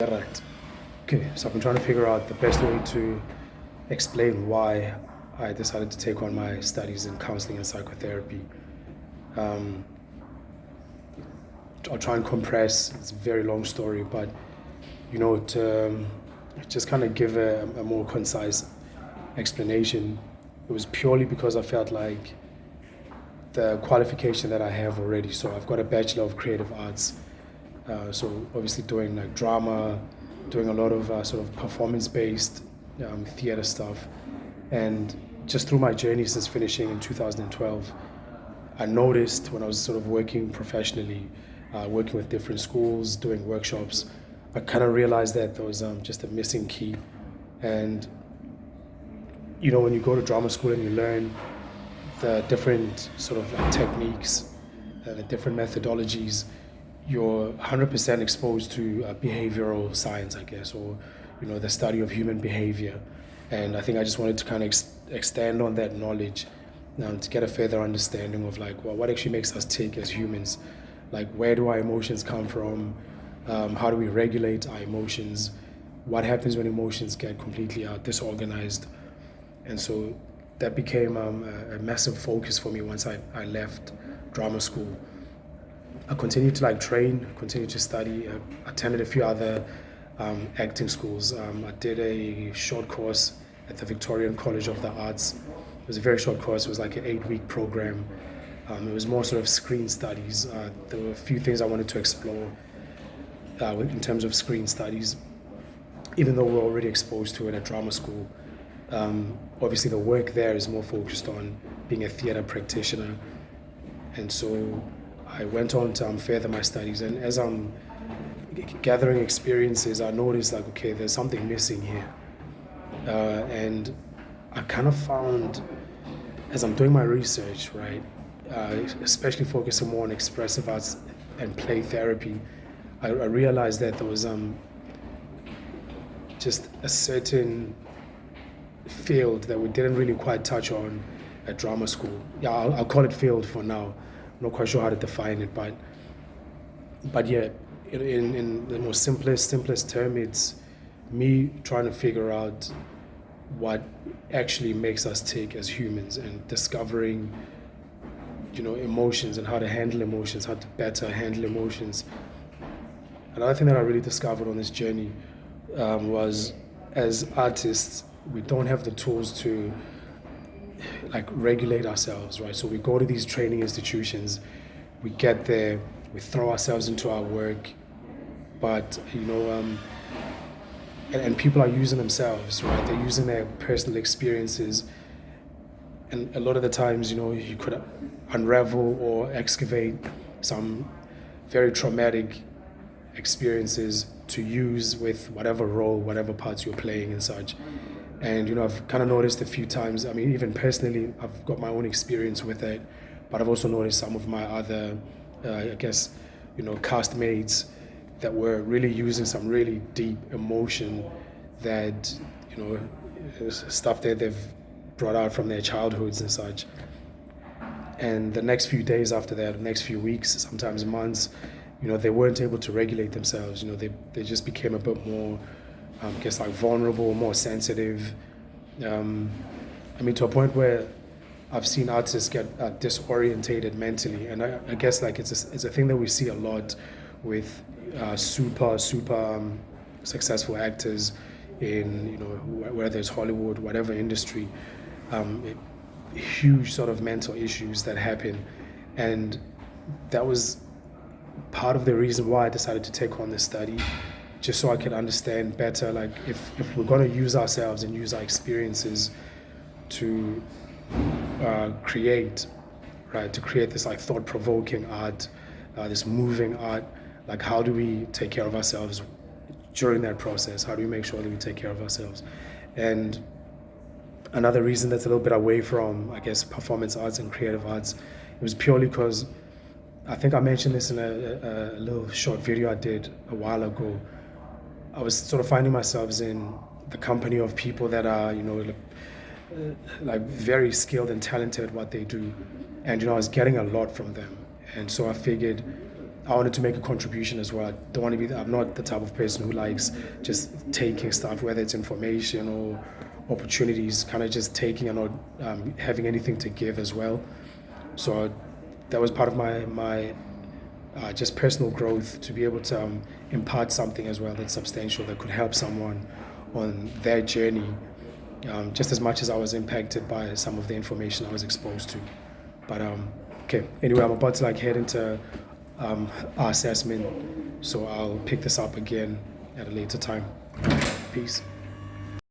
Right. Okay, so I've been trying to figure out the best way to explain why I decided to take on my studies in counseling and psychotherapy. Um, I'll try and compress. It's a very long story, but to just kind of give a more concise explanation, it was purely because I felt like the qualification that I have already. So I've got a Bachelor of Creative Arts. So obviously doing like drama, doing a lot of sort of performance-based theater stuff. And just through my journey since finishing in 2012, I noticed when I was sort of working professionally, working with different schools, doing workshops, I kind of realized that there was just a missing key. And when you go to drama school and you learn the different sort of like techniques, the different methodologies, you're 100% exposed to behavioral science, I guess, or the study of human behavior. And I think I just wanted to kind of extend on that knowledge to get a further understanding of like, well, what actually makes us tick as humans? Like, where do our emotions come from? How do we regulate our emotions? What happens when emotions get completely disorganized? And so that became a massive focus for me once I left drama school. I continued to train, continued to study, attended a few other acting schools. I did a short course at the Victorian College of the Arts. It was a very short course. It was like an 8-week program. It was more sort of screen studies. There were a few things I wanted to explore in terms of screen studies, even though we're already exposed to it at drama school. Obviously the work there is more focused on being a theater practitioner. And so I went on to further my studies, and as I'm gathering experiences, I noticed okay, there's something missing here. And I kind of found, as I'm doing my research, right, especially focusing more on expressive arts and play therapy, I realized that there was just a certain field that we didn't really quite touch on at drama school. Yeah, I'll call it field for now. I'm not quite sure how to define it, but yeah, in the most simplest term, it's me trying to figure out what actually makes us tick as humans and discovering, emotions and how to handle emotions, how to better handle emotions. Another thing that I really discovered on this journey was, as artists, we don't have the tools to regulate ourselves, right? So we go to these training institutions, we get there, we throw ourselves into our work, but and people are using themselves, right? They're using their personal experiences, and a lot of the times, you could unravel or excavate some very traumatic experiences to use with whatever role, whatever parts you're playing and such. And I've kind of noticed a few times, I mean, even personally, I've got my own experience with it, but I've also noticed some of my other, castmates that were really using some really deep emotion that, stuff that they've brought out from their childhoods and such. And the next few days after that, the next few weeks, sometimes months, they weren't able to regulate themselves. They just became a bit more, vulnerable, more sensitive. To a point where I've seen artists get disorientated mentally, and I guess it's a thing that we see a lot with super successful actors in whether it's Hollywood, whatever industry, huge sort of mental issues that happen, and that was part of the reason why I decided to take on this study, just so I could understand better, if we're going to use ourselves and use our experiences to create this thought-provoking art, this moving art, how do we take care of ourselves during that process? How do we make sure that we take care of ourselves? And another reason that's a little bit away from, performance arts and creative arts, it was purely because I think I mentioned this in a little short video I did a while ago. I was sort of finding myself in the company of people that are, very skilled and talented at what they do. And, I was getting a lot from them. And so I figured I wanted to make a contribution as well. I don't want to be. I'm not the type of person who likes just taking stuff, whether it's information or opportunities, kind of just taking and not having anything to give as well. So that was part of my just personal growth, to be able to impart something as well that's substantial, that could help someone on their journey, just as much as I was impacted by some of the information I was exposed to. But okay, anyway, I'm about to head into our assessment, so I'll pick this up again at a later time. Peace.